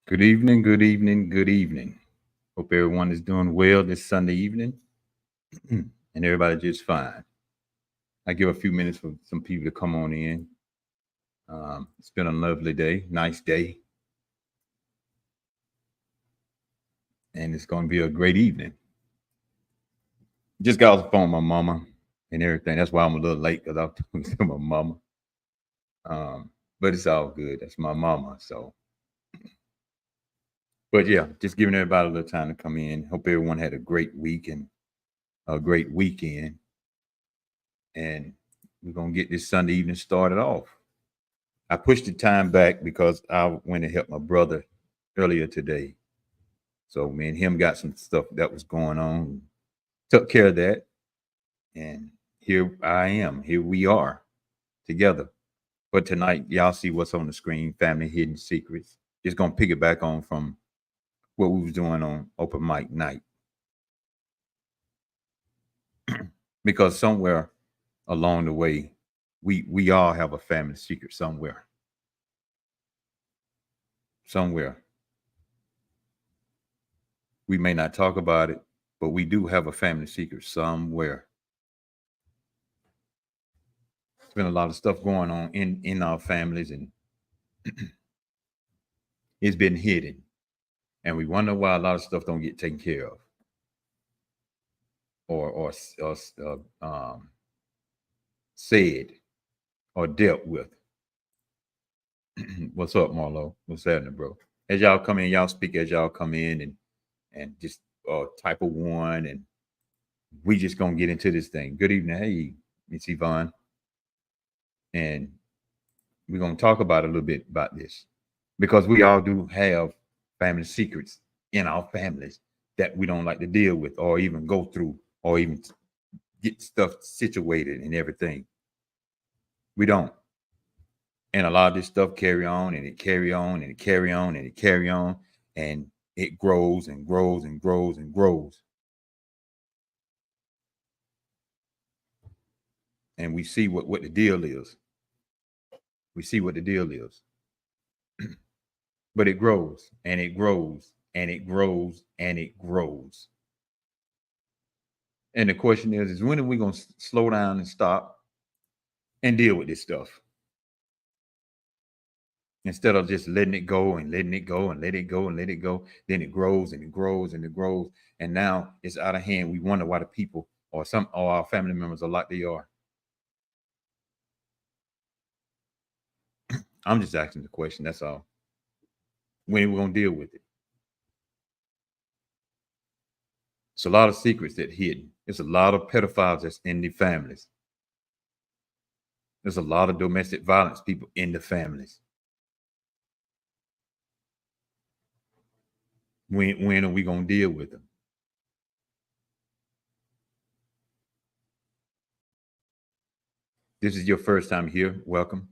Good evening, good evening, good evening. Hope everyone is doing well this Sunday evening and everybody just fine. I give a few minutes for some people to come on in. It's been a lovely day, nice day, and it's going to be a great evening. Just got off the phone with my mama and everything. That's why I'm a little late because I was talking to my mama. But it's all good. That's my mama. So, but yeah, just giving everybody a little time to come in. Hope everyone had a great week and a great weekend. And we're going to get this Sunday evening started off. I pushed the time back because I went and helped my brother earlier today. So me and him got some stuff that was going on, took care of that, and here I am. Here we are together. But tonight, y'all see what's on the screen: Family Hidden Secrets. It's gonna pick it back on from what we was doing on open mic night, because somewhere along the way, we all have a family secret somewhere. Somewhere we may not talk about it, but we do have a family secret somewhere. There's been a lot of stuff going on in our families, and it's been hidden, and we wonder why a lot of stuff don't get taken care of, or said or dealt with. What's up, Marlo? What's happening, bro? As y'all come in, y'all speak as y'all come in, and just type of one, and we just gonna get into this thing. Good evening, hey, Miss Yvonne, and we're gonna talk about a little bit about this because we all do have family secrets in our families that we don't like to deal with or even go through or even get stuff situated and everything. We don't. And a lot of this stuff carry on and it carry on and it carry on and it carry on and it grows and grows and grows and grows. And we see what the deal is. We see what the deal is. But it grows and it grows and it grows and it grows. And the question is when are we going to slow down and stop and deal with this stuff? Instead of just letting it go and letting it go and let it go and let it go, then it grows and it grows and it grows. And now it's out of hand. We wonder why the people or our family members are like they are. I'm just asking the question. That's all. When are we going to deal with it? It's a lot of secrets that hidden. There's a lot of pedophiles that's in the families. There's a lot of domestic violence people in the families. When are we going to deal with them? This is your first time here. Welcome.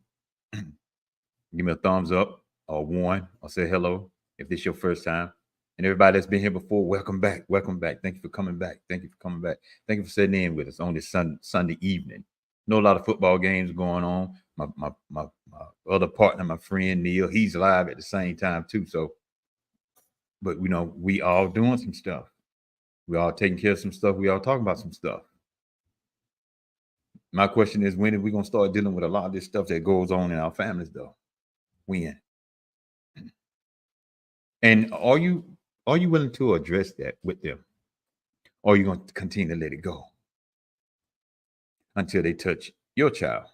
Give me a thumbs up or one or say hello if this is your first time. And everybody that's been here before, welcome back. Welcome back. Thank you for coming back. Thank you for coming back. Thank you for sitting in with us on this Sunday evening. Know a lot of football games going on. My other partner, my friend Neil, he's live at the same time too. So, but we all doing some stuff. We all taking care of some stuff. We all talking about some stuff. My question is, when are we gonna start dealing with a lot of this stuff that goes on in our families, though? When? And are you willing to address that with them? Or are you going to continue to let it go until they touch your child?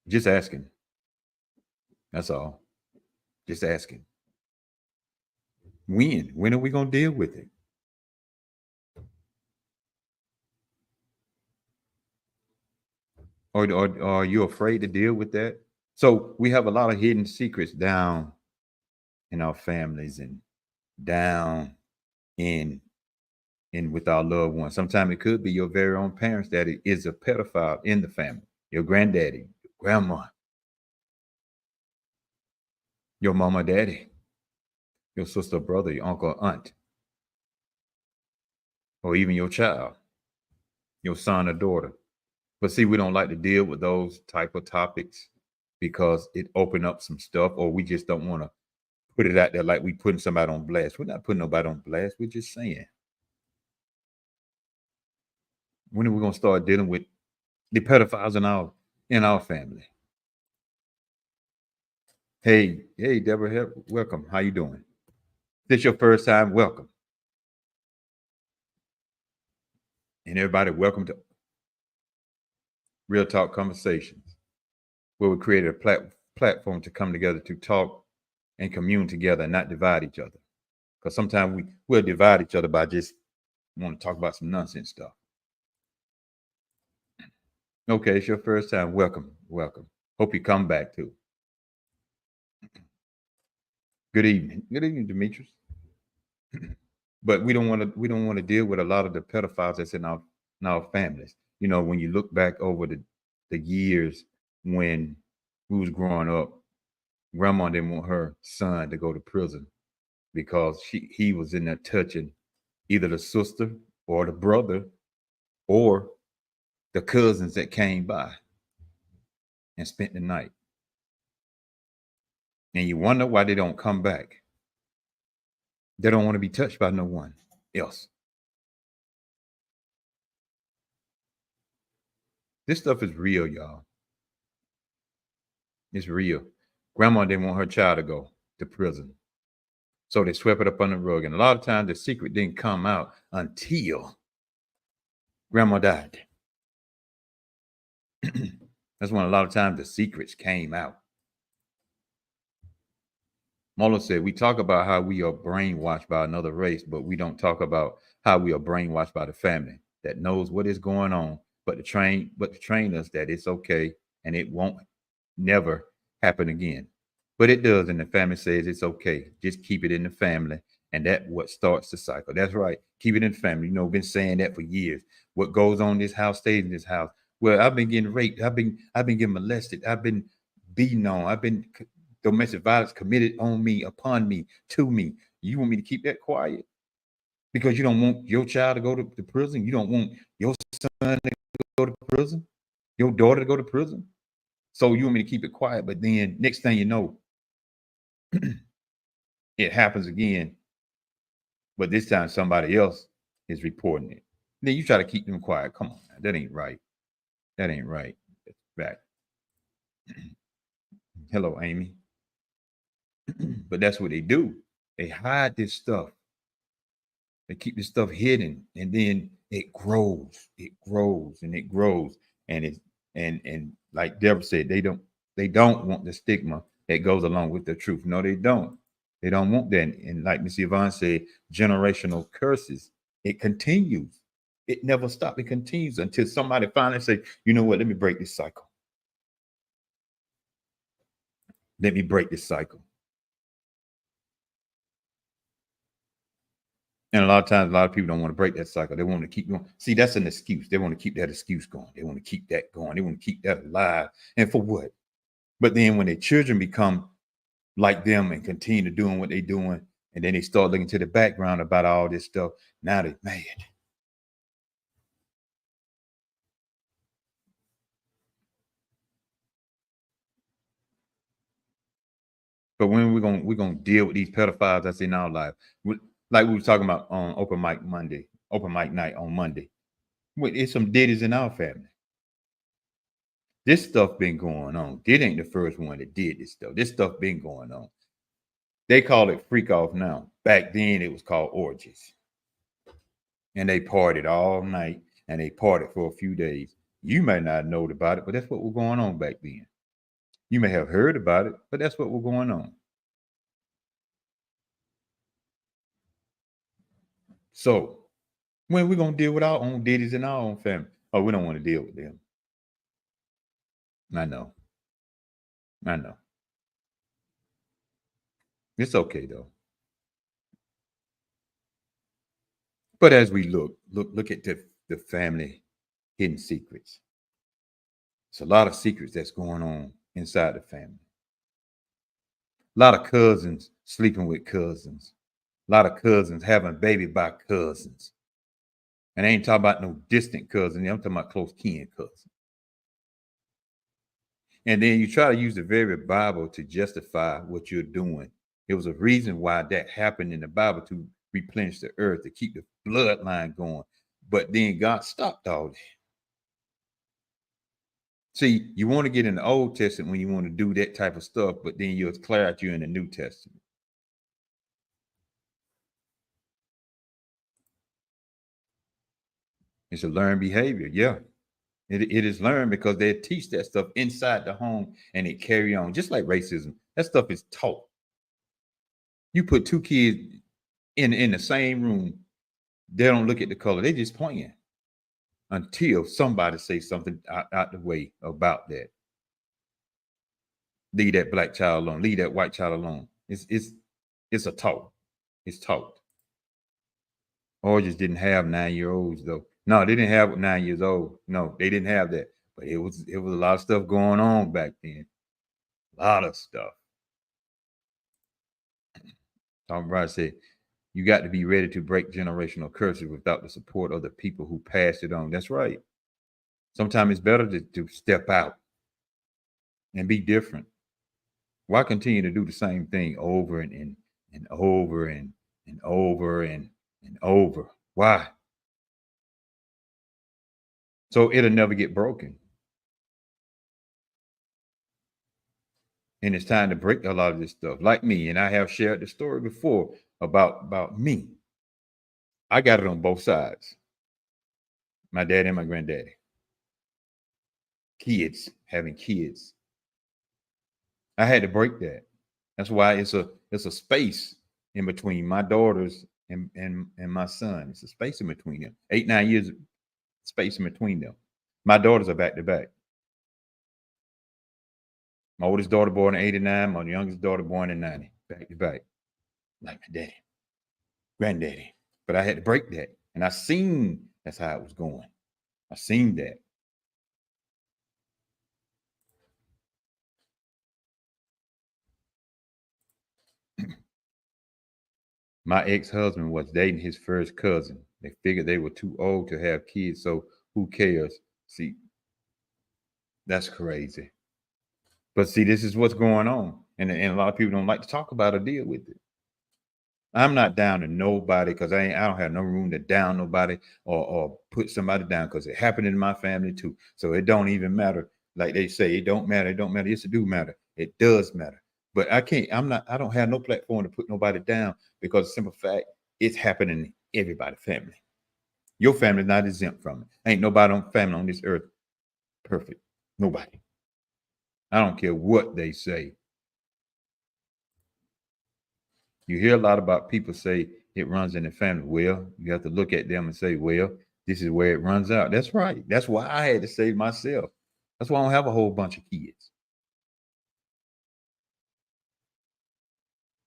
Just asking. That's all. Just asking. When? When are we going to deal with it? Or are you afraid to deal with that? So we have a lot of hidden secrets down in our families and down in with our loved ones. Sometimes it could be your very own parents that is a pedophile in the family. Your granddaddy, your grandma, your mama, daddy, your sister, brother, your uncle, aunt, or even your child, your son or daughter. But see, we don't like to deal with those type of topics because it opened up some stuff, or we just don't want to put it out there like we putting somebody on blast. We're not putting nobody on blast. We're just saying. When are we gonna start dealing with the pedophiles in our family? Hey, Deborah, welcome. How you doing? If this your first time, welcome. And everybody, welcome to Real Talk Conversations, where we created a platform to come together to talk and commune together and not divide each other. Because sometimes we'll divide each other by just want to talk about some nonsense stuff. Okay, it's your first time. Welcome. Hope you come back too. Good evening, Demetrius. But we don't want to deal with a lot of the pedophiles that's in our families. You know, when you look back over the years when we was growing up, grandma didn't want her son to go to prison because he was in there touching either the sister or the brother or the cousins that came by and spent the night. And you wonder why they don't come back. They don't want to be touched by no one else. This stuff is real, y'all. It's real. Grandma didn't want her child to go to prison. So they swept it up on the rug. And a lot of times the secret didn't come out until grandma died. That's when a lot of times the secrets came out. Mola said, we talk about how we are brainwashed by another race, but we don't talk about how we are brainwashed by the family that knows what is going on, but to train us that it's okay and it won't never happen again. But it does, and the family says it's okay. Just keep it in the family, and that's what starts the cycle. That's right. Keep it in the family. You know, been saying that for years. What goes on in this house stays in this house. Well, I've been getting raped. I've been getting molested. I've been beaten on. I've been domestic violence committed on me, upon me, to me. You want me to keep that quiet? Because you don't want your child to go to prison? You don't want your son to go to prison? Your daughter to go to prison? So you want me to keep it quiet, but then next thing you know, it happens again. But this time somebody else is reporting it. Then you try to keep them quiet. Come on, man. That ain't right. That ain't right. It's back. Hello, Amy. But that's what they do. They hide this stuff. They keep this stuff hidden, and then it grows. It grows and it grows. And it's and like Deborah said, they don't want the stigma that goes along with the truth. No, they don't. They don't want that. And like Miss Yvonne said, generational curses. It continues. It never stops. It continues until somebody finally say, you know what, let me break this cycle. Let me break this cycle. And a lot of times, a lot of people don't want to break that cycle. They want to keep going. See, that's an excuse. They want to keep that excuse going. They want to keep that going. They want to keep that alive. And for what? But then when their children become like them and continue doing what they're doing, and then they start looking to the background about all this stuff, now they're mad. But when we're gonna deal with these pedophiles that's in our life, like we were talking about on open mic night on Monday, it's some diddies in our family. This stuff been going on. Did ain't the first one that did this stuff. This stuff been going on. They call it freak off now. Back then it was called orgies. And they partied all night and they partied for a few days. You may not know about it, but that's what was going on back then. You may have heard about it, but that's what was going on. So when we gonna deal with our own diddies in our own family? Oh, we don't want to deal with them. I know. It's okay though. But as we look at the family hidden secrets. It's a lot of secrets that's going on inside the family. A lot of cousins sleeping with cousins. A lot of cousins having baby by cousins. And I ain't talking about no distant cousin. I'm talking about close kin cousin. And then you try to use the very Bible to justify what you're doing. There was a reason why that happened in the Bible, to replenish the earth, to keep the bloodline going. But then God stopped all that. See, you want to get in the Old Testament when you want to do that type of stuff, but then you'll clear out you in the New Testament. It's a learned behavior. Yeah. It is learned because they teach that stuff inside the home and it carry on, just like racism. That stuff is taught. You put two kids in the same room, they don't look at the color. They just playing until somebody says something out the way about that. Leave that black child alone. Leave that white child alone. It's a talk. It's taught. Or just didn't have 9-year-olds though. No, they didn't have 9 years old. No, they didn't have that. But it was a lot of stuff going on back then. A lot of stuff. Tom Bryan said, you got to be ready to break generational curses without the support of the people who passed it on. That's right. Sometimes it's better to step out and be different. Why continue to do the same thing over and over and over and over? Why? So it'll never get broken. And it's time to break a lot of this stuff. Like me, and I have shared the story before about me. I got it on both sides. My dad and my granddaddy. Kids, having kids. I had to break that. That's why it's a space in between my daughters and my son. It's a space in between them. 8, 9 years space in between them. My daughters are back to back. My oldest daughter born in 89, my youngest daughter born in 90, back to back. Like my daddy, granddaddy. But I had to break that. And I seen that's how it was going. I seen that. My ex-husband was dating his first cousin. They figured they were too old to have kids, so who cares? See, that's crazy. But see, this is what's going on. And a lot of people don't like to talk about or deal with it. I'm not down to nobody because I don't have no room to down nobody or put somebody down, because it happened in my family too. So it don't even matter. Like they say, it don't matter. It don't matter. Yes, it do matter. It does matter. But I don't have no platform to put nobody down, because the simple fact, it's happening in everybody's family. Your family's not exempt from it. Ain't nobody on family on this earth perfect. Nobody. I don't care what they say. You hear a lot about people say it runs in the family. Well, you have to look at them and say, well, this is where it runs out. That's right. That's why I had to save myself. That's why I don't have a whole bunch of kids.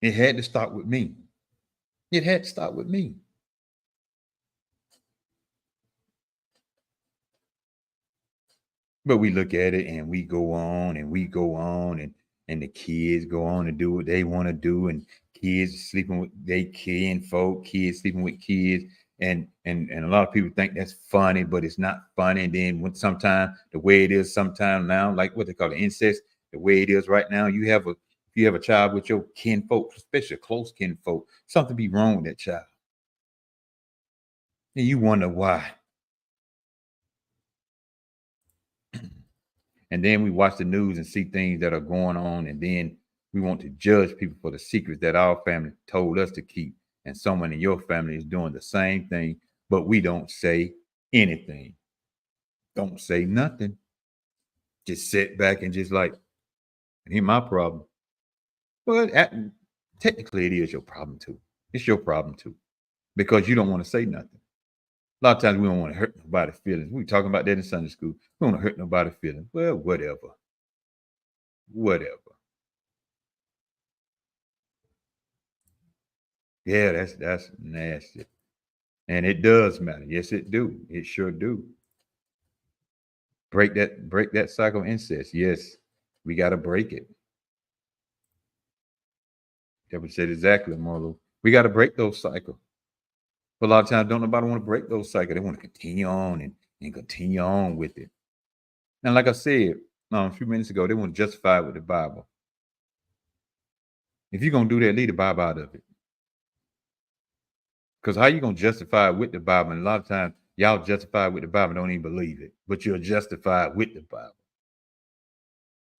It had to start with me. It had to start with me. But we look at it and we go on and we go on, and the kids go on and do what they want to do, and kids sleeping with their kinfolk, kids sleeping with kids, and a lot of people think that's funny, but it's not funny. And then when sometimes the way it is sometimes now, like what they call the incest, the way it is right now, if you have a child with your kinfolk, especially close kinfolk, something be wrong with that child. And you wonder why. And then we watch the news and see things that are going on, and then we want to judge people for the secrets that our family told us to keep. And someone in your family is doing the same thing, but we don't say anything. Don't say nothing. Just sit back and just like, and here's my problem. Well, technically, it is your problem too. It's your problem too, because you don't want to say nothing. A lot of times we don't want to hurt nobody's feelings. We talking about that in Sunday school. We don't want to hurt nobody's feelings. Well, whatever. Whatever. Yeah, that's nasty. And it does matter. Yes, it do. It sure do. Break that cycle of incest. Yes, we gotta break it. Deborah said exactly, Marlo. We gotta break those cycles. But a lot of times don't nobody want to break those cycles. They want to continue on and continue on with it. And like I said, No, a few minutes ago, they want to justify it with the Bible. If you're gonna do that, leave the Bible out of it. Because how you gonna justify it with the Bible? And a lot of times y'all justify it with the Bible, don't even believe it, but you're justified with the Bible.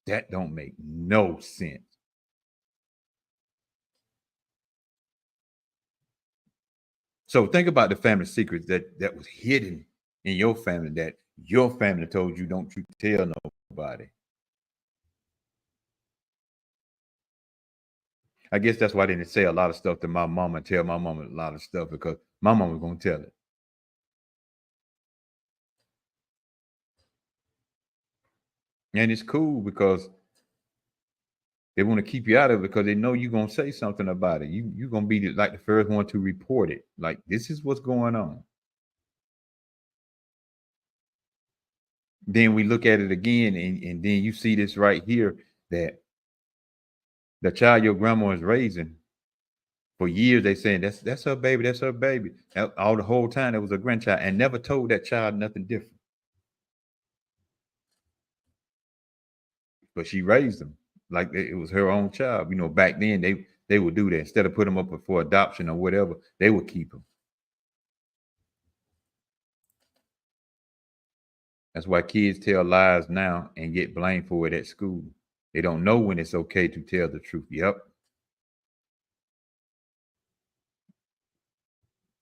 That don't make no sense. So think about the family secrets that was hidden in your family that your family told you don't you tell nobody. I guess that's why they didn't say a lot of stuff to my mama and tell my mama a lot of stuff because my mama was gonna tell it. And it's cool because they want to keep you out of it because they know you're gonna say something about it. You're gonna be like the first one to report it. Like this is what's going on. Then we look at it again, and then you see this right here that the child your grandma is raising for years. They saying that's her baby, that's her baby. All the whole time it was a grandchild, and never told that child nothing different. But she raised them like it was her own child. You know, back then they would do that instead of put them up for adoption or whatever. They would keep them. That's why kids tell lies now and get blamed for it at school. They don't know when it's okay to tell the truth. Yep.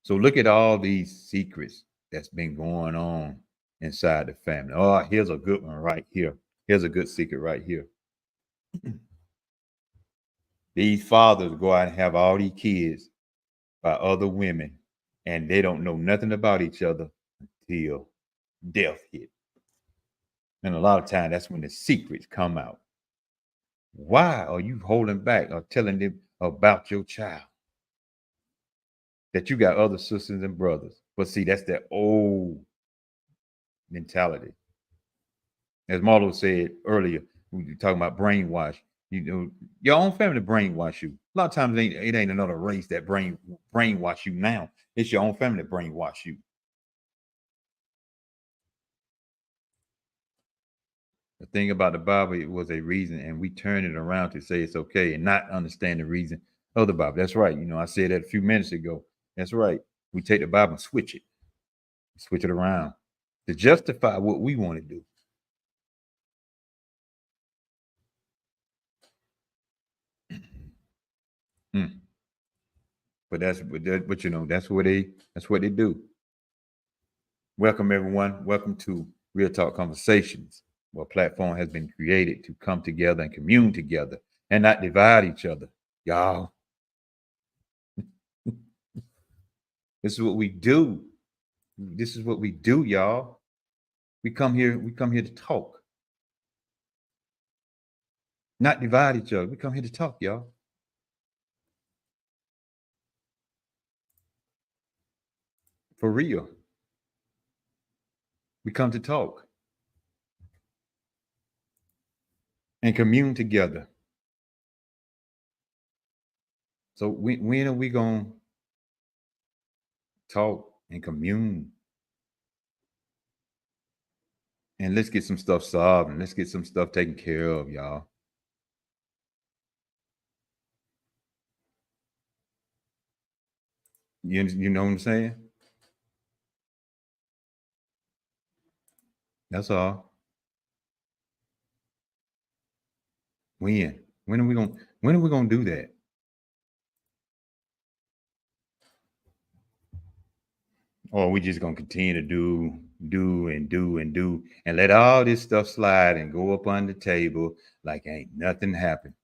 So look at all these secrets that's been going on inside the family. Oh, here's a good one right here. Here's a good secret right here. These fathers go out and have all these kids by other women, and they don't know nothing about each other until death hit. And a lot of times that's when the secrets come out. Why are you holding back or telling them about your child? That you got other sisters and brothers. But see, that's that old mentality. As Marlo said earlier, we were talking about brainwash. You know, your own family brainwash you. A lot of times it ain't another race that brainwash you now. It's your own family that brainwash you. The thing about the Bible, it was a reason, and we turn it around to say it's okay and not understand the reason of the Bible. That's right. You know, I said that a few minutes ago. That's right. We take the Bible and switch it around to justify what we want to do. Hmm. But you know, that's what they do. Welcome everyone. Welcome to Real Talk Conversations, where a platform has been created to come together and commune together and not divide each other. Y'all, this is what we do. This is what we do, y'all. We come here to talk, not divide each other. We come here to talk, y'all. For real. We come to talk and commune together. So when are we gonna talk and commune? And let's get some stuff solved and let's get some stuff taken care of, y'all. You know what I'm saying? That's all. When? When are we gonna do that? Or are we just gonna continue to do and let all this stuff slide and go up on the table like ain't nothing happened?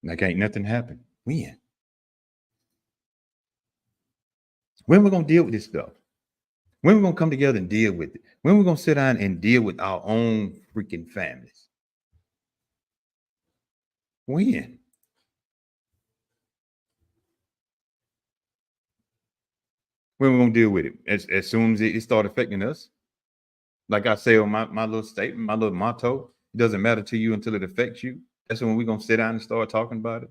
Like ain't nothing happened. When? When we gonna deal with this stuff? When we gonna come together and deal with it? When we gonna sit down and deal with our own freaking families? When? When we gonna deal with it? As soon as it start affecting us? Like I say on my little statement, my little motto, it doesn't matter to you until it affects you. That's when we're gonna sit down and start talking about it.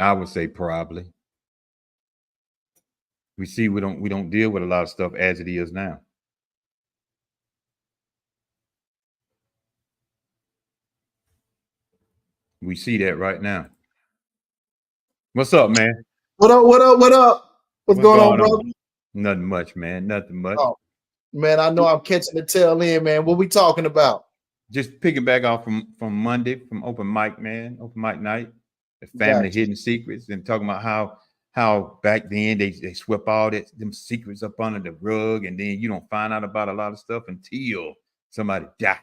I would say probably. We see we don't deal with a lot of stuff as it is now. We see that right now. What's up, man? What up? What up? What up? What's going on, brother? Nothing much, man. Nothing much. Oh, man, I know I'm catching the tail end, man. What we talking about? Just picking back off from Monday from open mic, man. Open mic night. The family hidden secrets and talking about how back then they swept all them secrets up under the rug, and then you don't find out about a lot of stuff until somebody died.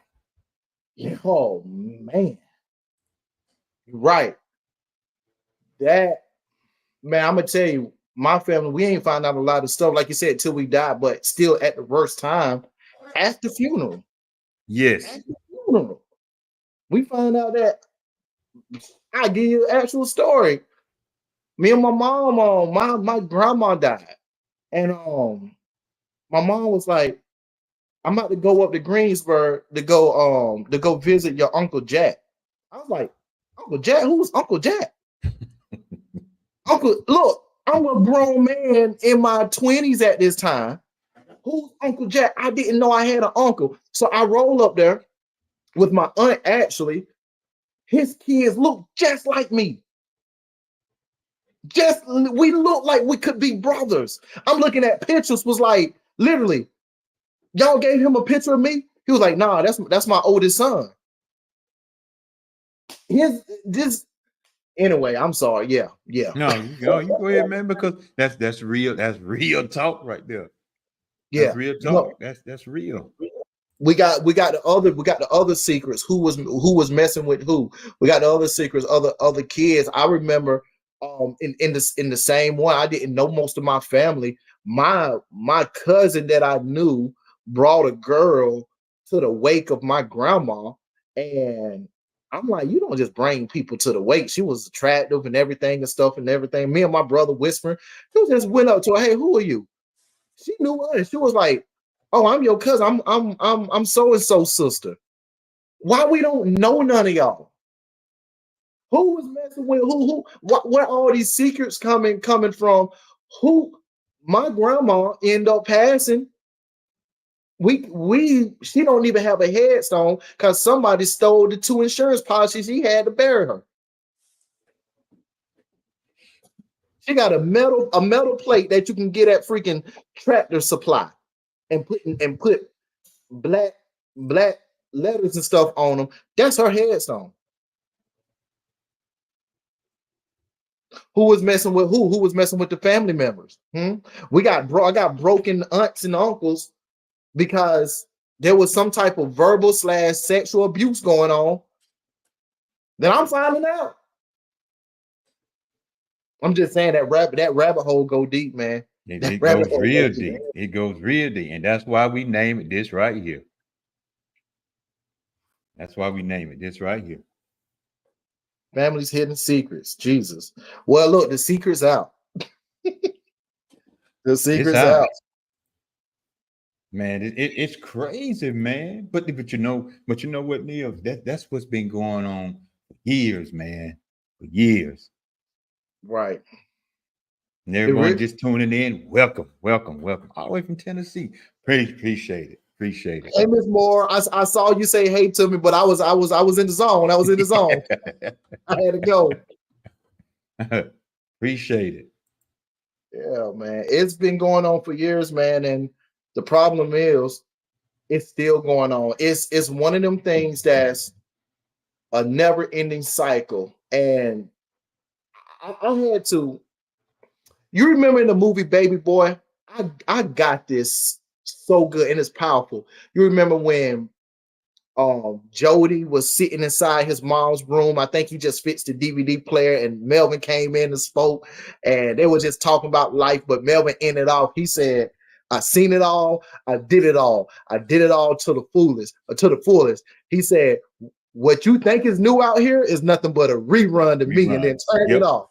Oh man. Right. That, man, I'm gonna tell you, my family, we ain't find out a lot of stuff, like you said, till we died, but still at the worst time, at the funeral. Yes. At the funeral. We found out that I give you an actual story. Me and my mom, my grandma died. And my mom was like, I'm about to go up to Greensburg to go visit your Uncle Jack. I was like, Uncle Jack? Who's Uncle Jack? Uncle, look, I'm a grown man in my 20s at this time. Who's Uncle Jack? I didn't know I had an uncle. So I roll up there with my aunt, actually. His kids look just like me. We look like we could be brothers. I'm looking at pictures, was like, literally, y'all gave him a picture of me? He was like, nah, that's my oldest son. Anyway, I'm sorry. Yeah. No, you go ahead, man, because that's real talk right there. Yeah, that's real talk. No. That's real. We got the other secrets. Who was messing with who? We got the other secrets, other kids. I remember in the same one. I didn't know most of my family. My cousin that I knew brought a girl to the wake of my grandma, and I'm like, you don't just bring people to the wake. She was attractive and everything and stuff and everything. Me and my brother whispering. He just went up to her, hey, who are you? She knew us. She was like, oh, I'm your cousin. I'm so and so sister. Why we don't know none of y'all? Who was messing with who? Where all these secrets coming from? Who? My grandma ended up passing. She don't even have a headstone because somebody stole the 2 insurance policies he had to bury her. She got a metal plate that you can get at freaking Tractor Supply and put black letters and stuff on them. That's her headstone. Who was messing with who? Who was messing with the family members? I got broken aunts and uncles because there was some type of verbal / sexual abuse going on. Then I'm finding out. I'm just saying that rabbit hole go deep, man. It goes real deep. It goes real deep, and that's why we name it this right here. That's why we name it this right here. Family's hidden secrets. Jesus. Well, look, the secret's out. The secret's out. Man, it's crazy, man. But you know what, Neil? That's what's been going on for years, man. For years. Right. And everyone just tuning in. Welcome. All the way from Tennessee. Appreciate it. Hey, Miss Moore, I saw you say hey to me, but I was in the zone. I had to go. Appreciate it. Yeah, man. It's been going on for years, man. And the problem is it's still going on. It's one of them things that's a never-ending cycle. And I had to. You remember in the movie Baby Boy? I got this so good and it's powerful. You remember when Jody was sitting inside his mom's room? I think he just fixed the DVD player and Melvin came in and spoke and they were just talking about life, but Melvin ended off. He said, I seen it all. I did it all. I did it all to the fullest. He said, what you think is new out here is nothing but a rerun to me, and then turn it off.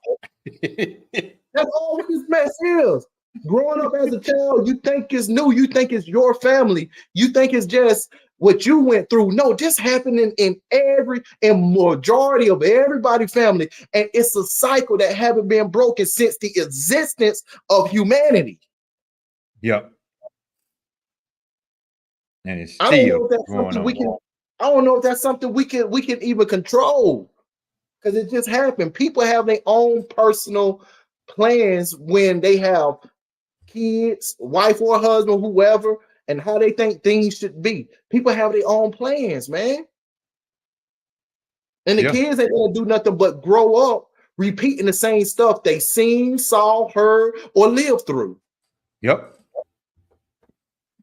That's all this mess is. Growing up as a child, you think it's new. You think it's your family. You think it's just what you went through. No, this happening in majority of everybody's family. And it's a cycle that haven't been broken since the existence of humanity. Yep. And it's I don't know still if that's going something we on. can, I don't know if that's something we can even control. Because it just happened. People have their own personal plans when they have kids, wife or husband, whoever, and how they think things should be. People have their own plans, man. And the Yeah. kids ain't gonna do nothing but grow up repeating the same stuff they seen, saw, heard, or lived through. Yep.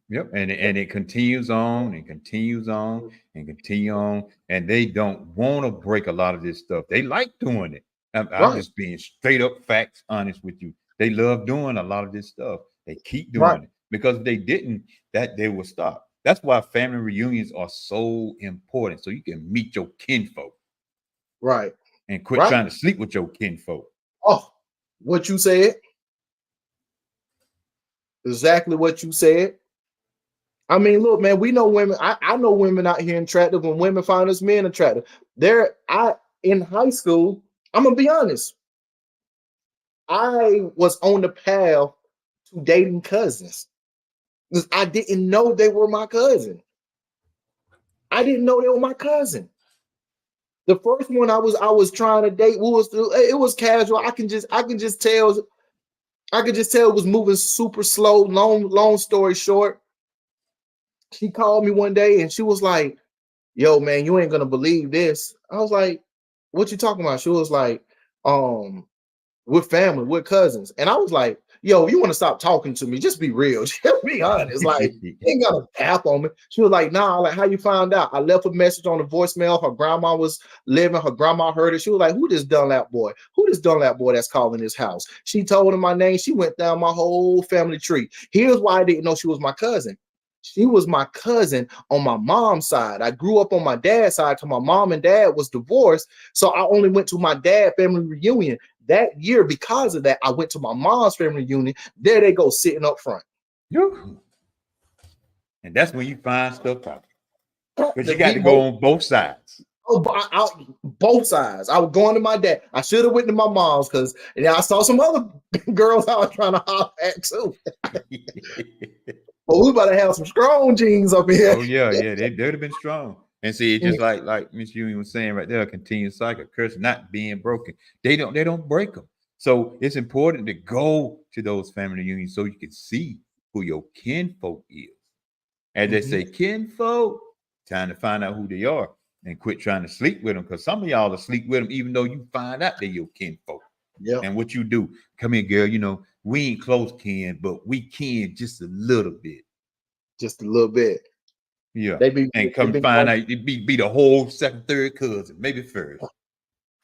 Yep. And it continues on and continues on and continue on. And they don't want to break a lot of this stuff. They like doing it. I'm Right, just being straight up facts honest with you. They love doing a lot of this stuff. They keep right, doing it because if they didn't, that they will stop. That's why family reunions are so important. So you can meet your kinfolk right, and quit right. trying to sleep with your kinfolk. Oh, what you said. Exactly what you said. I mean, look, man, we know women. I know women out here attractive when women find us men attractive. In high school, I'm gonna be honest. I was on the path to dating cousins because I didn't know they were my cousin. I didn't know they were my cousin. The first one I was trying to date it was casual. I can just tell it was moving super slow. Long story short, she called me one day and she was like, "Yo, man, you ain't gonna believe this." I was like, "What you talking about?" She was like, we're family, we're cousins." And I was like, "Yo, you want to stop talking to me? Just be real. Just be honest. Like, you ain't got a app on me." She was like, "Nah, like, how you found out?" I left a message on the voicemail. Her grandma was living. Her grandma heard it. She was like, "Who this Dunlap boy? Who this Dunlap boy that's calling this house?" She told him my name. She went down my whole family tree. Here's why I didn't know she was my cousin. She was my cousin on my mom's side. I grew up on my dad's side because my mom and dad was divorced. So I only went to my dad family reunion. That year, because of that, I went to my mom's family reunion. There they go, sitting up front. And that's when you find stuff out. But The you got to people- go on both sides. Oh, both sides. I was going to my dad. I should have went to my mom's because I saw some other girls I was trying to hop at too. But we better have some strong genes up here. Oh yeah, they'd have been strong. And see, it's just like Miss Ewing was saying right there, a continuous cycle, curse not being broken. They don't break them. So it's important to go to those family reunions so you can see who your kinfolk is. As they say, kinfolk, time to find out who they are and quit trying to sleep with them. Because some of y'all will sleep with them even though you find out they're your kinfolk. Yeah. And what you do, come here, girl, you know, we ain't close kin, but we kin just a little bit. Just a little bit. Yeah. Come find out it be the whole second, third cousin, maybe first.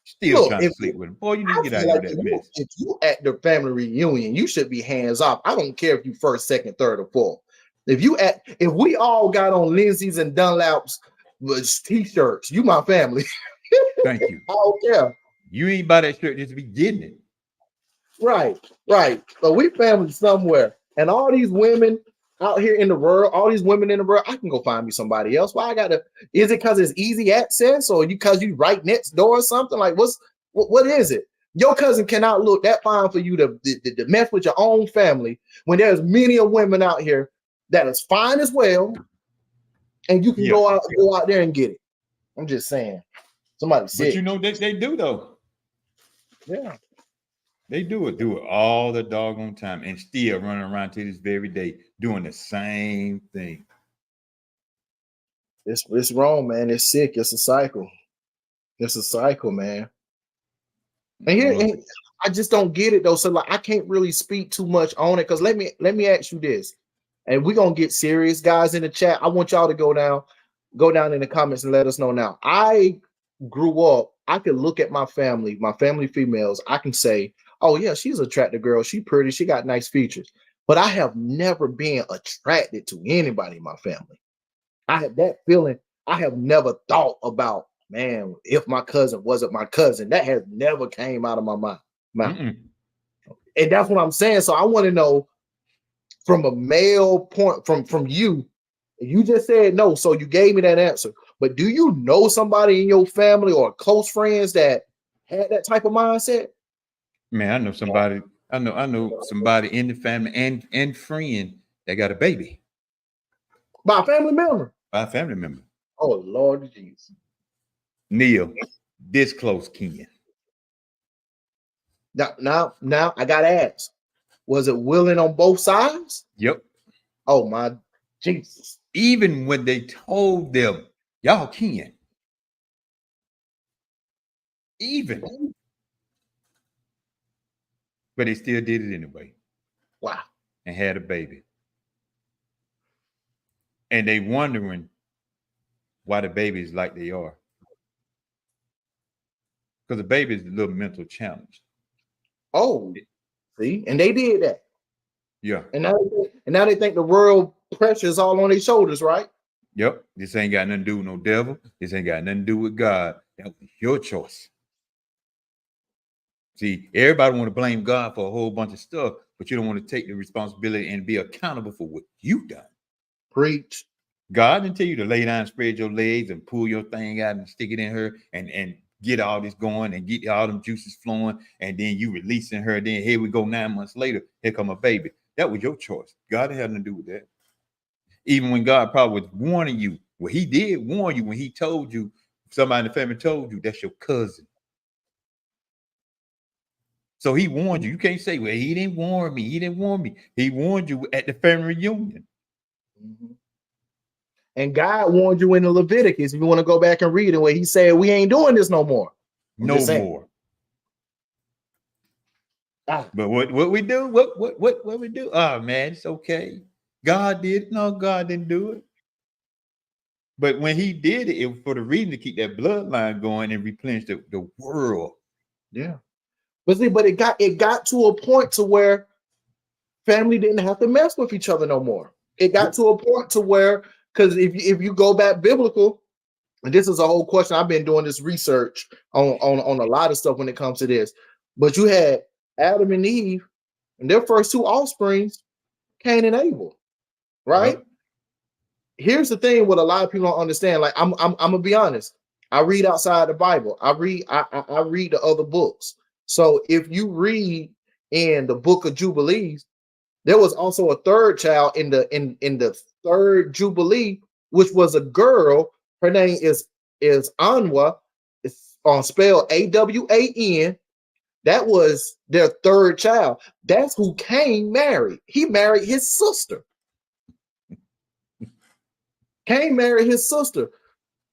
Still trying to sleep with him. Boy, you need to get out of that mess. If you at the family reunion, you should be hands off. I don't care if you first, second, third, or fourth. If we all got on Lindsay's and Dunlap's t-shirts, you my family. Thank you. I don't care. You ain't buy that shirt just to be getting it. Right. So we family somewhere. And all these women out here in the world, I can go find me somebody else. Why I gotta? Is it because it's easy access, or because you right next door or something? Like, what is it? Your cousin cannot look that fine for you to mess with your own family when there's many of women out here that is fine as well, and you can go out there and get it. I'm just saying. Somebody sick. But you know they do though. Yeah. They do it all the doggone time and still running around to this very day doing the same thing. It's wrong, man. It's sick. It's a cycle. It's a cycle, man. And I just don't get it though. So like I can't really speak too much on it because let me ask you this, and we're gonna get serious, guys, in the chat. I want y'all to go down in the comments and let us know now. I grew up, I could look at my family females, I can say, oh yeah, she's an attractive girl, she pretty, she got nice features. But I have never been attracted to anybody in my family. I had that feeling. I have never thought about, man, if my cousin wasn't my cousin. That has never came out of my mind. And that's what I'm saying. So I want to know from a male point, from you, You just said no, so you gave me that answer. But do you know somebody in your family or close friends that had that type of mindset? Man, I know somebody. I know somebody in the family and friend that got a baby By a family member? by a family member. Oh Lord Jesus. Neil, this close kin. Now I gotta ask. Was it willing on both sides? Yep. Oh my Jesus. Even when they told them, y'all kin. Even. But they still did it anyway. Wow. And had a baby. And they wondering why the baby is like they are. Because the baby is a little mental challenge. Oh, see, and they did that. Yeah. And now they think the world pressure is all on their shoulders, right? Yep. This ain't got nothing to do with no devil. This ain't got nothing to do with God. That was your choice. See, everybody want to blame God for a whole bunch of stuff, but you don't want to take the responsibility and be accountable for what you done. Preach. God didn't tell you to lay down, spread your legs, and pull your thing out and stick it in her and get all this going and get all them juices flowing, and then you releasing her. Then here we go 9 months later, here come a baby. That was your choice. God had nothing to do with that. Even when God probably was warning you, well, he did warn you when he told you, somebody in the family told you that's your cousin. So he warned you. You can't say, well, he didn't warn me. He didn't warn me. He warned you at the family reunion. Mm-hmm. And God warned you in the Leviticus, if you want to go back and read it, where he said, we ain't doing this no more. No more. But what we do? What we do? Oh man, it's okay. God did. No, God didn't do it. But when he did it, it was for the reason to keep that bloodline going and replenish the world. Yeah. But see, but it got to a point to where family didn't have to mess with each other no more. It got to a point to where, because if you go back biblical, and this is a whole question, I've been doing this research on a lot of stuff when it comes to this. But you had Adam and Eve, and their first two offsprings, Cain and Abel, right? Yep. Here's the thing: what a lot of people don't understand. Like I'm gonna be honest. I read outside the Bible. I read the other books. So if you read in the book of Jubilees, there was also a third child in the third Jubilee, which was a girl. Her name is Anwa. It's spelled Awan. That was their third child. That's who Cain married. He married his sister. Cain married his sister.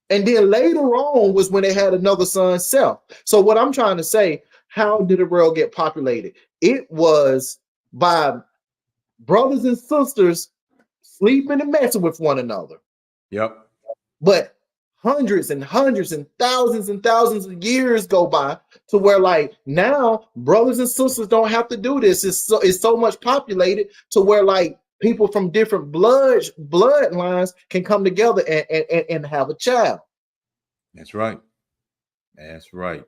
And then later on was when they had another son, Seth. So what I'm trying to say, how did the world get populated? It was by brothers and sisters sleeping and messing with one another. Yep. But hundreds and hundreds and thousands of years go by to where, like, now brothers and sisters don't have to do this. It's so much populated to where, like, people from different bloodlines can come together and have a child. That's right. That's right.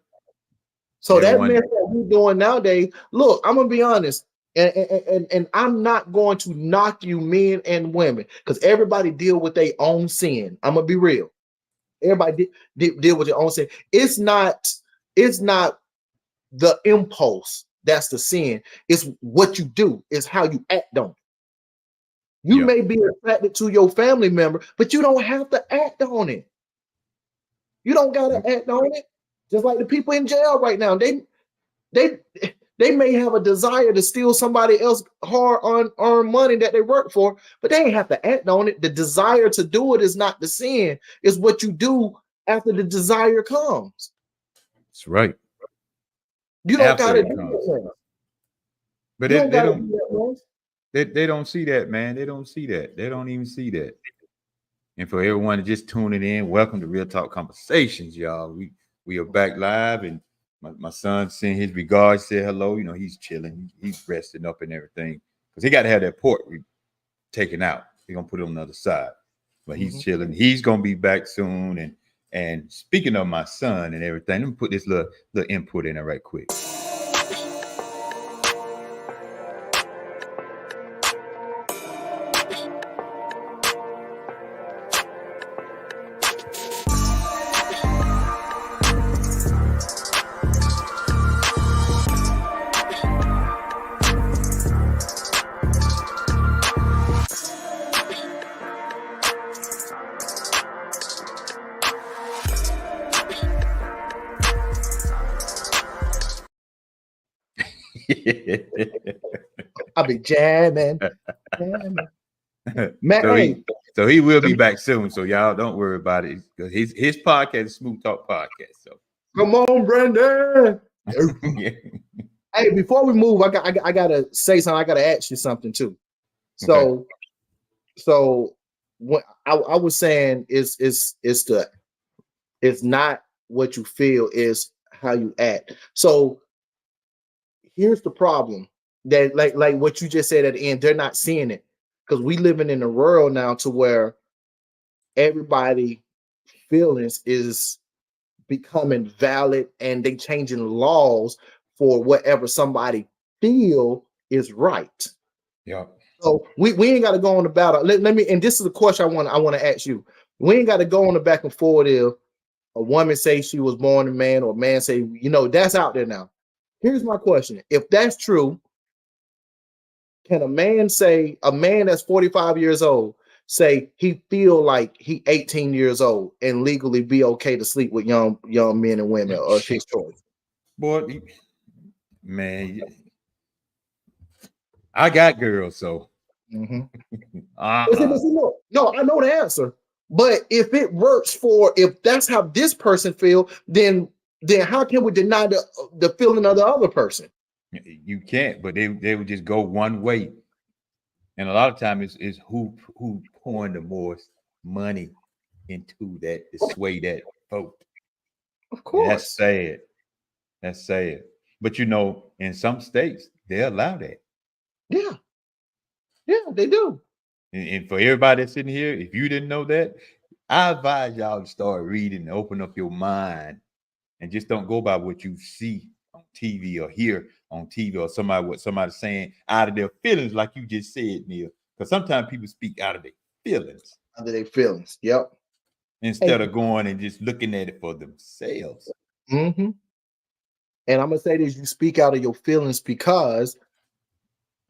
So that means what we're doing nowadays. Look, I'm gonna be honest, and I'm not going to knock you, men and women, because everybody deal with their own sin. I'm gonna be real. Everybody deal with their own sin. It's not the impulse that's the sin. It's what you do. It's how you act on it. You may be attracted to your family member, but you don't have to act on it. You don't gotta act on it. Just like the people in jail right now, they may have a desire to steal somebody else's hard-earned money that they work for, but they ain't have to act on it. The desire to do it is not the sin. It's what you do after the desire comes. That's right. You don't gotta do that. But they don't see that, man. They don't see that. They don't even see that. And for everyone just tuning in, welcome to Real Talk Conversations, y'all. We are back live, and my son sent his regards, said hello. You know, he's chilling, he's resting up and everything, because he got to have that port taken out. He's gonna put it on the other side, but he's chilling. He's gonna be back soon. And speaking of my son and everything, let me put this little input in there right quick. I'll be jamming. Man, so hey, he will be back soon. So y'all don't worry about it. Because his podcast is Smooth Talk Podcast. So come on, Brandon. yeah. Hey, before we move, I gotta say something. I gotta ask you something too. So, what I was saying is it's not what you feel, is how you act. So here's the problem, that like what you just said at the end, they're not seeing it because we living in a world now to where everybody feelings is becoming valid and they changing laws for whatever somebody feel is right. Yeah. So we ain't got to go on the battle. Let me, and this is the question I want to ask you. We ain't got to go on the back and forth if a woman say she was born a man or a man say, that's out there now. Here's my question. If that's true, can a man that's 45 years old say he feel like he 18 years old and legally be okay to sleep with young men and women, or his choice? Boy, man, I got girls, so No, I know the answer. But if it works if that's how this person feel, then how can we deny the feeling of the other person? You can't, but they would just go one way. And a lot of times it's who pouring the most money into that to sway that vote. Of course. And that's sad. That's sad. But in some states, they allow that. Yeah. Yeah, they do. And for everybody that's sitting here, if you didn't know that, I advise y'all to start reading and open up your mind and just don't go by what you see on TV or hear on TV or what somebody's saying out of their feelings, like you just said, Neil. Because sometimes people speak out of their feelings. Out of their feelings, yep. Instead of going and just looking at it for themselves. Mm-hmm. And I'm going to say this, you speak out of your feelings because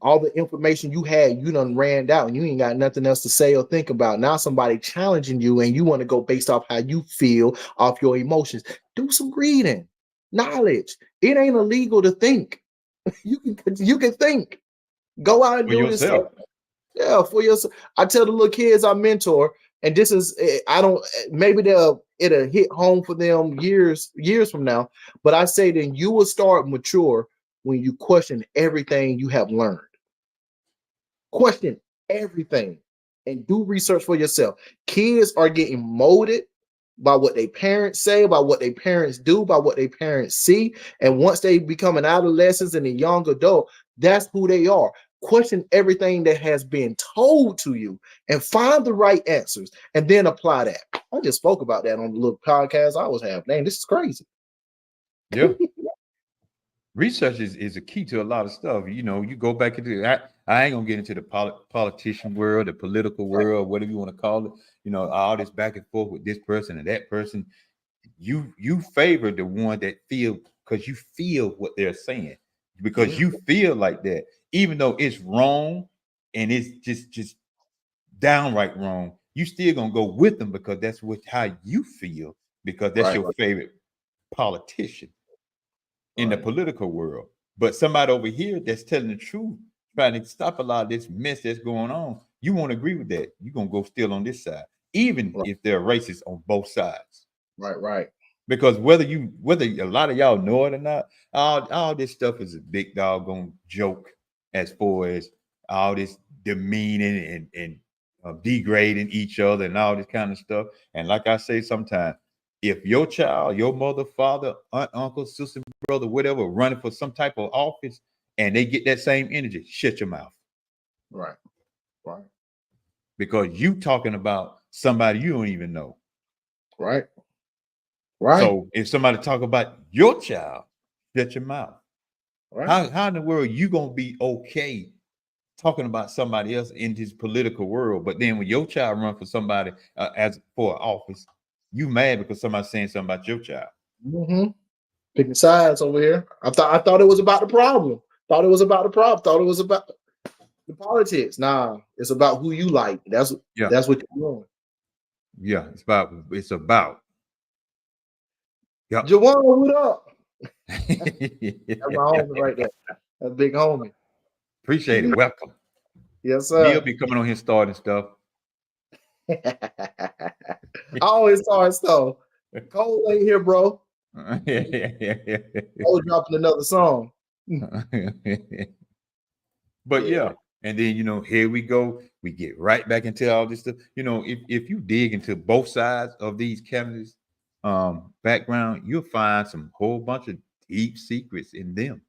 all the information you had, you done ran out and you ain't got nothing else to say or think about. Now somebody challenging you and you want to go based off how you feel, off your emotions. Do some reading, knowledge. It ain't illegal to think. You can think. Go out and do this stuff. Yeah, for yourself. I tell the little kids I mentor, and this is, maybe it'll hit home for them years from now. But I say then you will start mature when you question everything you have learned. Question everything and do research for yourself. Kids are getting molded by what their parents say, by what their parents do, by what their parents see. And once they become an adolescent and a young adult, that's who they are. Question everything that has been told to you and find the right answers and then apply that. I just spoke about that on the little podcast I was having. Man, this is crazy. Yeah. Research is a key to a lot of stuff. You go back into I ain't gonna get into the politician world, the political world, whatever you want to call it. All this back and forth with this person and that person. You favor the one that feel, because you feel what they're saying, because you feel like that, even though it's wrong and it's just downright wrong. You still gonna go with them because that's how you feel, because that's your favorite politician in the political world. But somebody over here that's telling the truth, trying to stop a lot of this mess that's going on, you won't agree with that. You're gonna go still on this side, even if they're racist on both sides. Right. Because whether a lot of y'all know it or not, all this stuff is a big doggone joke, as far as all this demeaning and degrading each other and all this kind of stuff. And like I say sometimes, if your child, your mother, father, aunt, uncle, sister, brother, whatever, running for some type of office and they get that same energy, shut your mouth. Right. Because you talking about somebody you don't even know. Right. So if somebody talk about your child, shut your mouth. Right. How in the world you gonna be okay talking about somebody else in this political world, but then when your child run for somebody as for an office, you mad because somebody's saying something about your child? Mm-hmm. Picking sides over here. I thought it was about the problem. Thought it was about the politics. Nah, it's about who you like. That's what you're doing. Yeah, it's about. Jawan, what up? That's my homie right there. a big homie. Appreciate it. Welcome. Yes, He'll sir. be coming on here starting stuff. I always saw it so. Cole ain't here, bro. Cole dropping another song. But yeah, and then here we go. We get right back into all this stuff. If you dig into both sides of these candidates' background, you'll find some whole bunch of deep secrets in them.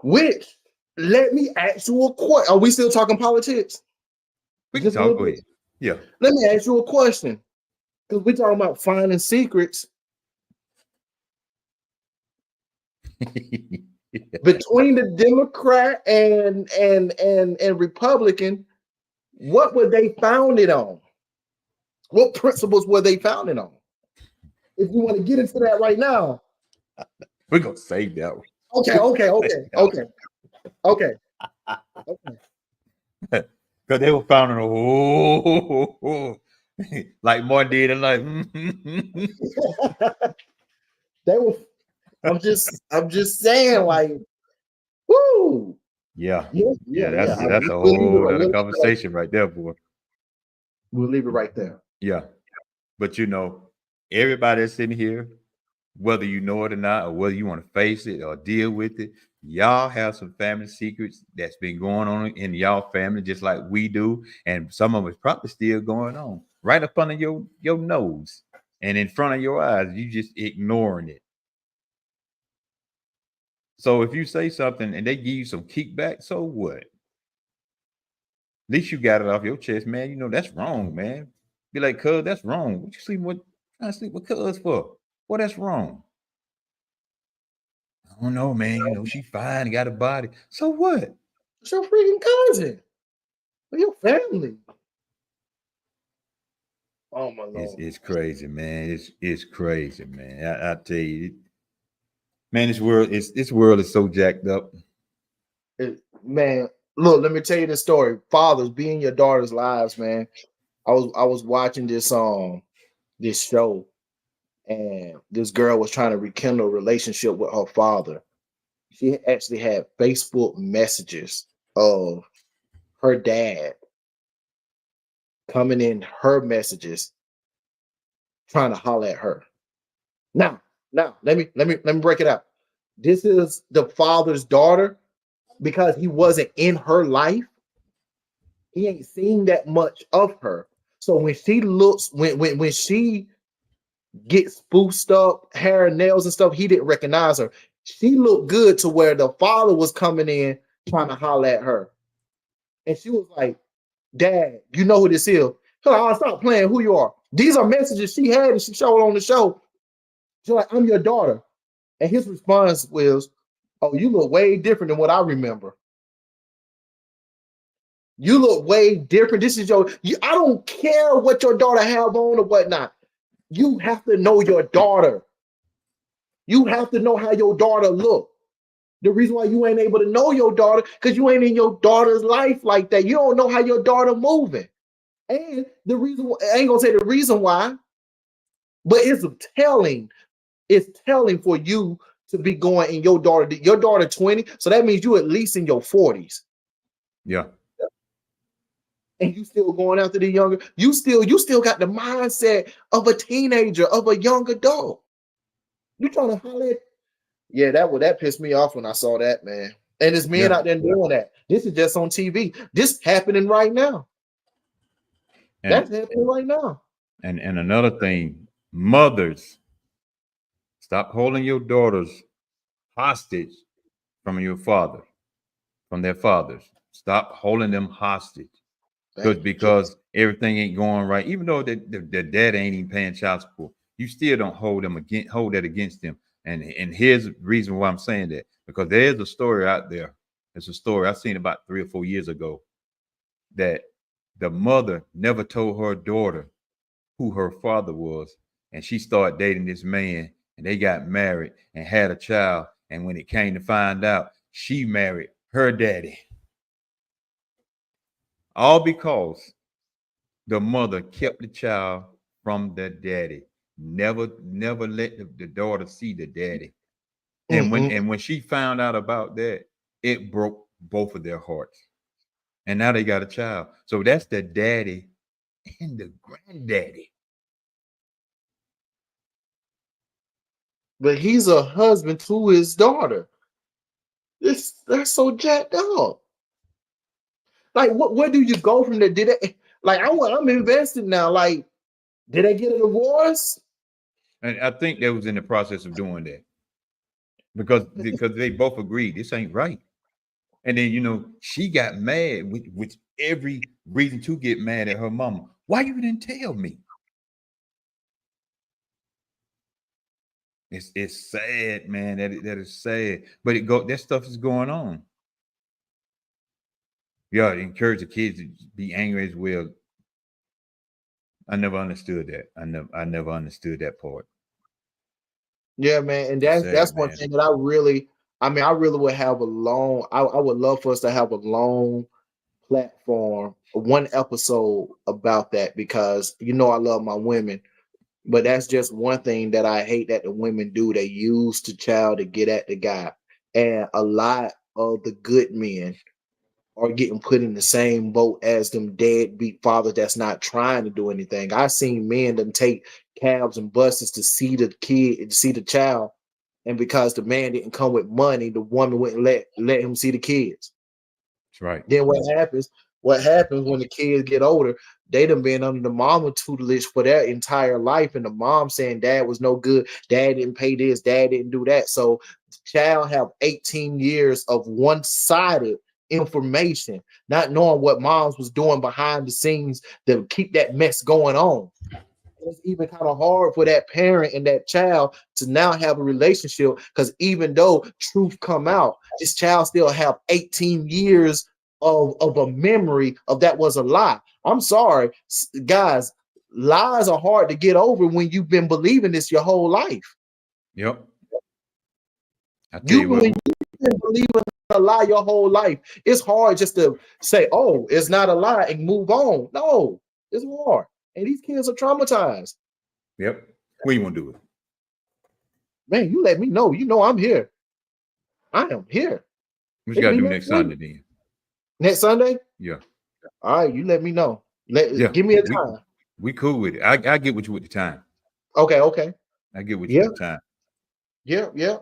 Which, let me ask you a question. Are we still talking politics? We can talk. Go ahead. Yeah. Let me ask you a question. Because we're talking about finding secrets. Between the Democrat and Republican, what were they founded on? What principles were they founded on? If you want to get into that right now, we're gonna save that one. Okay. Because they were founded on like more did and like they were. I'm just saying, like, woo. Yeah. That's a whole other conversation right there, boy. We'll leave it right there. Yeah. But everybody that's sitting here, whether you know it or not, or whether you want to face it or deal with it, y'all have some family secrets that's been going on in y'all family, just like we do. And some of it's probably still going on right up under your nose and in front of your eyes. You just ignoring it. So if you say something and they give you some kickback, so what? At least you got it off your chest, man. That's wrong, man. Be like, cuz, that's wrong. What you trying to sleep with cuz for? Well, that's wrong. I don't know, man. She fine and got a body. So what? It's your freaking cousin. Your family. Oh my Lord. It's crazy, man. It's crazy, man. I tell you, man, this world is so jacked up. Man, look, let me tell you the story. Fathers, be in your daughter's lives, man. I was watching this show, and this girl was trying to rekindle a relationship with her father. She actually had Facebook messages of her dad coming in her messages, trying to holler at her. Now, let me break it out. This is the father's daughter, because he wasn't in her life. He ain't seen that much of her. So when she looks, when she gets spruced up, hair and nails and stuff, he didn't recognize her. She looked good to where the father was coming in trying to holler at her. And she was like, Dad, you know who this is? I'll stop playing who you are. These are messages she had and she showed on the show. She's like, I'm your daughter. And his response was, oh, you look way different than what I remember. You look way different. This is I don't care what your daughter have on or whatnot. You have to know your daughter. You have to know how your daughter look. The reason why you ain't able to know your daughter, because you ain't in your daughter's life like that. You don't know how your daughter moving. And the reason, I ain't gonna say the reason why, but it's telling. It's telling for you to be going in your daughter 20. So that means you at least in your 40s. Yeah. And you still going after the younger, you still got the mindset of a teenager, of a young adult. You trying to holler at, yeah, that pissed me off when I saw that, man. And it's men out there doing that. This is just on TV. This happening right now. That's happening right now. And another thing, mothers, stop holding your daughters hostage from their fathers. Stop holding them hostage. Because everything ain't going right. Even though the dad ain't even paying child support, you still don't hold that against them. And here's the reason why I'm saying that. Because there's a story out there. It's a story I've seen about 3 or 4 years ago, that the mother never told her daughter who her father was. And she started dating this man, and they got married and had a child. And when it came to find out, she married her daddy. All because the mother kept the child from the daddy. Never let the daughter see the daddy. And when she found out about that, it broke both of their hearts. And now they got a child. So that's the daddy and the granddaddy. But he's a husband to his daughter. That's so jacked up. Like, where do you go from there? Did it like I'm invested now? Like, did they get a divorce? And I think they was in the process of doing that because they both agreed this ain't right. And then she got mad, with every reason to get mad at her mama. Why you didn't tell me? It's sad, man. That is sad. But that stuff is going on. Yeah, encourage the kids to be angry as well. I never understood that. I never understood that part. Yeah, man, and that's one thing that I really would have a long. I would love for us to have a long platform, one episode about that, because I love my women, but that's just one thing that I hate that the women do. They use the child to get at the guy, and a lot of the good men are getting put in the same boat as them deadbeat fathers that's not trying to do anything. I've seen men that take cabs and buses to see the kid, to see the child, and because the man didn't come with money, the woman wouldn't let him see the kids. That's right. Then what happens when the kids get older? They done been under the mama tutelage for their entire life, and the mom saying dad was no good, dad didn't pay this, dad didn't do that. So the child have 18 years of one-sided information, not knowing what moms was doing behind the scenes to keep that mess going on. It's even kind of hard for that parent and that child to now have a relationship, because even though truth come out, this child still have 18 years of a memory of that was a lie. I'm sorry, guys, lies are hard to get over when you've been believing this your whole life. Yep. I tell you what, when you've been believing a lie your whole life, it's hard just to say, oh, it's not a lie, and move on. No, it's hard. And these kids are traumatized. Yep. What you want to do with it? Man, you let me know. I'm here. I am here. What you got to do next Sunday then? Next Sunday? Yeah. All right, you let me know. Give me a time. We cool with it. I get with you with the time. Okay. I get with you with the time. Yeah.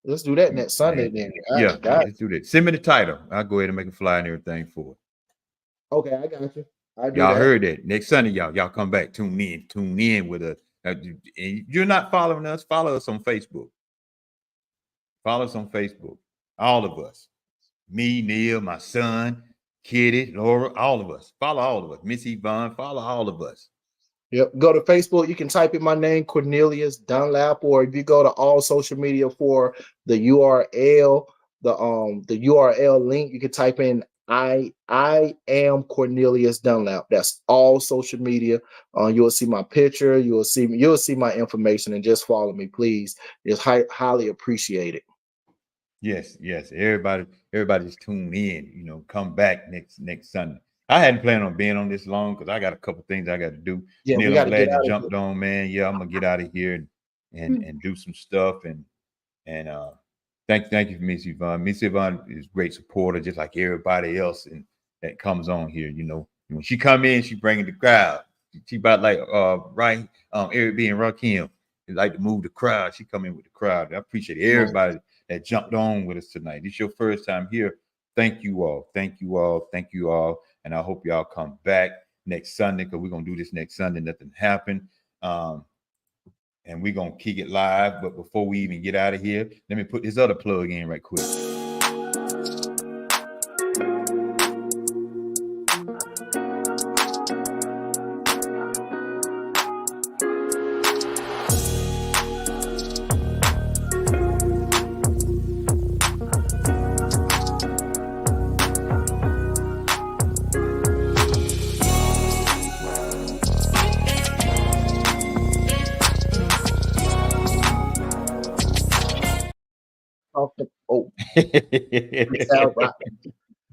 Let's do that next Sunday then. Let's do that. Send me the title. I'll go ahead and make a flyer and everything for it. Okay, I got you. Y'all heard that. Next Sunday, y'all come back. Tune in with us. And you're not following us, follow us on Facebook. Follow us on Facebook. All of us. Me, Neil, my son, Kitty, Laura, all of us. Follow all of us. Miss Yvonne, follow all of us. Yep. Go to Facebook. You can type in my name, Cornelius Dunlap, or if you go to all social media for the URL, the URL link, you can type in I am Cornelius Dunlap. That's all social media. You'll see my picture. You'll see my information, and just follow me, please. It's highly appreciated. Yes. Everybody's tuned in. Come back next Sunday. I hadn't planned on being on this long because I got a couple things I got to do. Yeah, Neil, I'm glad you jumped on, man. Yeah, I'm gonna get out of here and do some stuff and thank you for Miss Yvonne. Miss Yvonne is a great supporter, just like everybody else that comes on here. When she come in, she bringing the crowd. She about like Eric B and Rakim. They like to move the crowd. She come in with the crowd. I appreciate everybody that jumped on with us tonight. This is your first time here. Thank you all. And I hope y'all come back next Sunday, because we're going to do this next Sunday. Nothing happened. And we're going to kick it live. But before we even get out of here, let me put this other plug in right quick.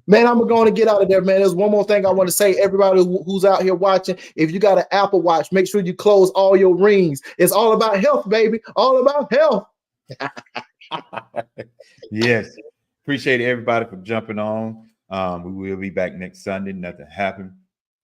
Man, I'm going to get out of there, man. There's one more thing I want to say. Everybody who's out here watching, if you got an Apple Watch, make sure you close all your rings. It's all about health, baby. All about health. Yes. Appreciate everybody for jumping on. We will be back next Sunday. Nothing happened.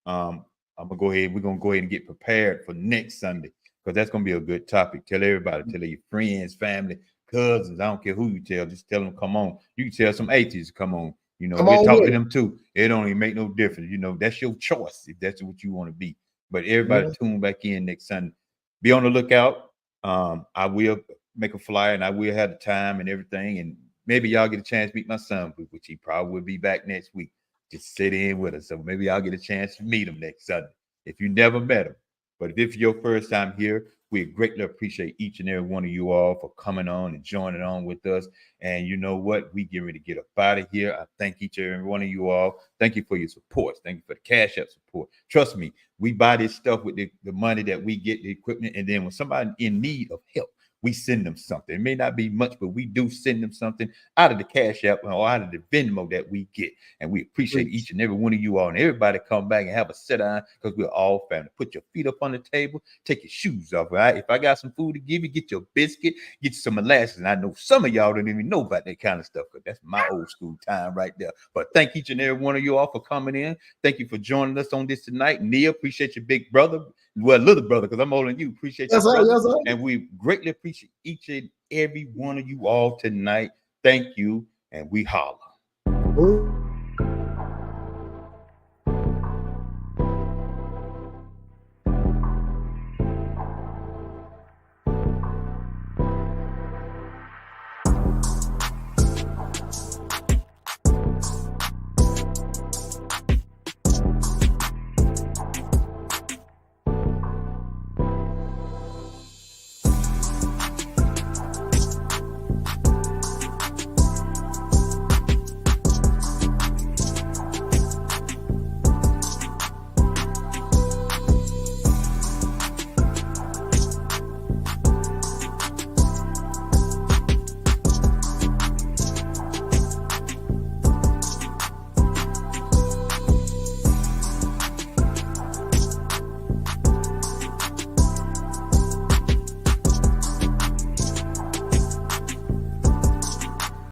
I'm gonna go ahead. We're gonna go ahead and get prepared for next Sunday because that's gonna be a good topic. Tell everybody, tell your friends, family, cousins. I don't care who you tell, just tell them come on. You can tell some atheists come on. You know, Come we'll on talk with to it. them too. It don't even make no difference. You know, that's your choice if that's what you want to be. But everybody tune back in next Sunday. Be on the lookout. I will make a flyer and I will have the time and everything. And maybe y'all get a chance to meet my son, which he probably will be back next week. Just sit in with us. So maybe I'll get a chance to meet him next Sunday if you never met him. But if it's your first time here, we greatly appreciate each and every one of you all for coming on and joining on with us. And you know what? We get ready to get up out of here. I thank each and every one of you all. Thank you for your support. Thank you for the Cash App support. Trust me, we buy this stuff with the money that we get, the equipment. And then when somebody in need of help, we send them something. It may not be much, but we do send them something out of the Cash App or out of the Venmo that we get. And we appreciate each and every one of you all. And everybody come back and have a sit down because we're all family. Put your feet up on the table, take your shoes off. All right. If I got some food to give you, get your biscuit, get you some molasses. And I know some of y'all don't even know about that kind of stuff because that's my old school time right there. But thank each and every one of you all for coming in. Thank you for joining us on this tonight. Nia, appreciate your big brother. Well, little brother, because I'm older than you. Appreciate you, brother. Yes, sir. And we greatly appreciate each and every one of you all tonight. Thank you, and we holler.